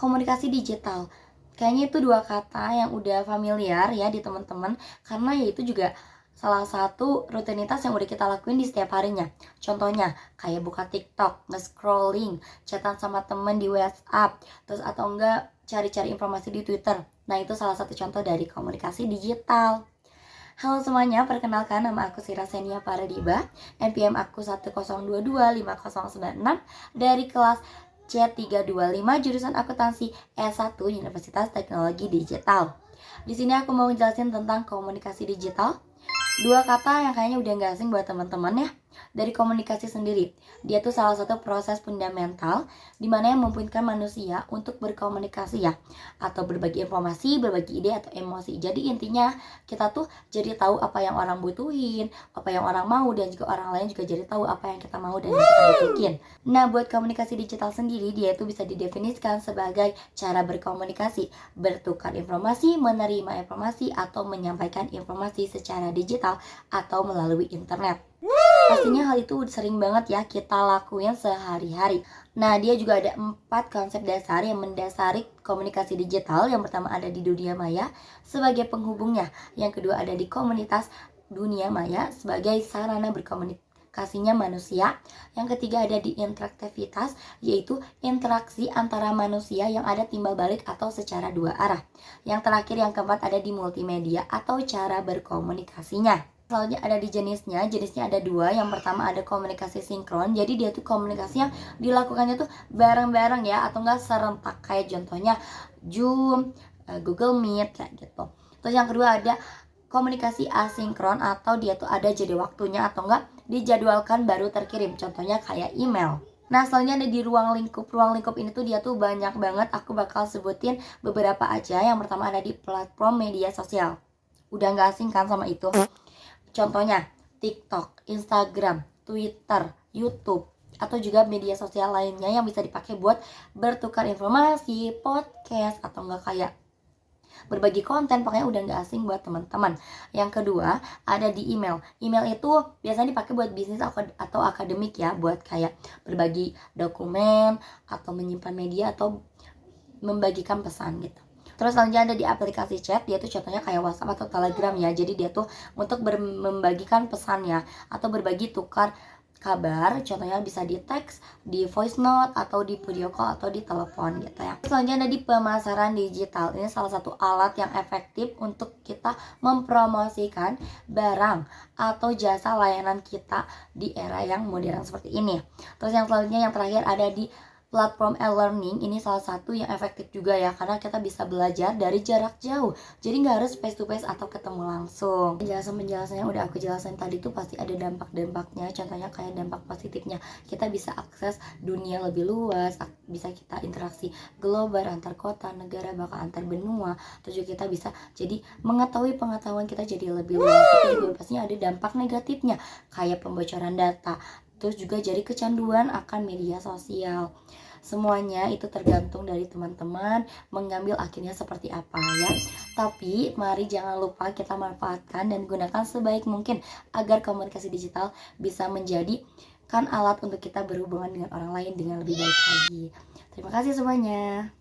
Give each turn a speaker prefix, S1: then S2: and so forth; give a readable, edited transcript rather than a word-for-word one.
S1: komunikasi digital. Kayaknya itu dua kata yang udah familiar ya di teman-teman, karena ya itu juga salah satu rutinitas yang udah kita lakuin di setiap harinya. Contohnya kayak buka TikTok, nge-scrolling, chatan sama temen di WhatsApp, terus atau enggak cari-cari informasi di Twitter. Nah, itu salah satu contoh dari komunikasi digital. Halo semuanya, perkenalkan nama aku Sira Senia Paradiba, NPM aku 102250096 dari kelas C325 jurusan akuntansi S1 Universitas Teknologi Digital. Di sini aku mau jelasin tentang komunikasi digital. Dua kata yang kayaknya udah gak asing buat teman-teman ya. Dari komunikasi sendiri, dia tuh salah satu proses fundamental dimana yang memungkinkan manusia untuk berkomunikasi ya, atau berbagi informasi, berbagi ide atau emosi. Jadi intinya kita tuh jadi tahu apa yang orang butuhin, apa yang orang mau, dan juga orang lain juga jadi tahu apa yang kita mau dan yang kita butuhin. Nah, buat komunikasi digital sendiri, dia itu bisa didefinisikan sebagai cara berkomunikasi, bertukar informasi, menerima informasi, atau menyampaikan informasi secara digital atau melalui internet. Pastinya hal itu sering banget ya kita lakuin sehari-hari. Nah, dia juga ada 4 konsep dasar yang mendasari komunikasi digital. Yang pertama ada di dunia maya sebagai penghubungnya. Yang kedua ada di komunitas dunia maya sebagai sarana berkomunikasinya manusia. Yang ketiga ada di interaktivitas, yaitu interaksi antara manusia yang ada timbal balik atau secara dua arah. Yang terakhir yang keempat ada di multimedia atau cara berkomunikasinya. Selanjutnya ada di jenisnya ada dua. Yang pertama ada komunikasi sinkron, jadi dia tuh komunikasi yang dilakukannya tuh bareng-bareng ya, atau enggak serentak, kayak contohnya Zoom, Google Meet kayak gitu. Terus yang kedua ada komunikasi asinkron, atau dia tuh ada jeda waktunya atau enggak dijadwalkan baru terkirim, contohnya kayak email. Nah, selanjutnya ada di ruang lingkup. Ruang lingkup ini tuh dia tuh banyak banget, aku bakal sebutin beberapa aja. Yang pertama ada di platform media sosial. Udah gak asing kan sama itu? Contohnya TikTok, Instagram, Twitter, YouTube, atau juga media sosial lainnya yang bisa dipakai buat bertukar informasi, podcast, atau enggak kayak berbagi konten. Pokoknya udah gak asing buat teman-teman. Yang kedua ada di email. Email itu biasanya dipakai buat bisnis atau akademik ya, buat kayak berbagi dokumen atau menyimpan media atau membagikan pesan gitu. Terus selanjutnya ada di aplikasi chat, dia tuh contohnya kayak WhatsApp atau Telegram ya. Jadi dia tuh untuk membagikan pesan ya, atau berbagi tukar kabar, contohnya bisa di teks, di voice note, atau di video call, atau di telepon gitu ya. Selanjutnya ada di pemasaran digital. Ini salah satu alat yang efektif untuk kita mempromosikan barang atau jasa layanan kita di era yang modern seperti ini. Terus yang selanjutnya yang terakhir ada di platform e-learning. Ini salah satu yang efektif juga ya, karena kita bisa belajar dari jarak jauh, jadi nggak harus face to face atau ketemu langsung. Penjelasan yang udah aku jelasin tadi tuh pasti ada dampak-dampaknya. Contohnya kayak dampak positifnya, kita bisa akses dunia lebih luas, bisa kita interaksi global antar kota, negara, bahkan antar benua. Terus juga kita bisa jadi mengetahui pengetahuan kita jadi lebih luas. Tapi juga pastinya ada dampak negatifnya, kayak pembocoran data, terus juga jadi kecanduan akan media sosial. Semuanya itu tergantung dari teman-teman mengambil akhirnya seperti apa ya. Tapi mari jangan lupa kita manfaatkan dan gunakan sebaik mungkin agar komunikasi digital bisa menjadi alat untuk kita berhubungan dengan orang lain dengan lebih baik lagi. Terima kasih semuanya.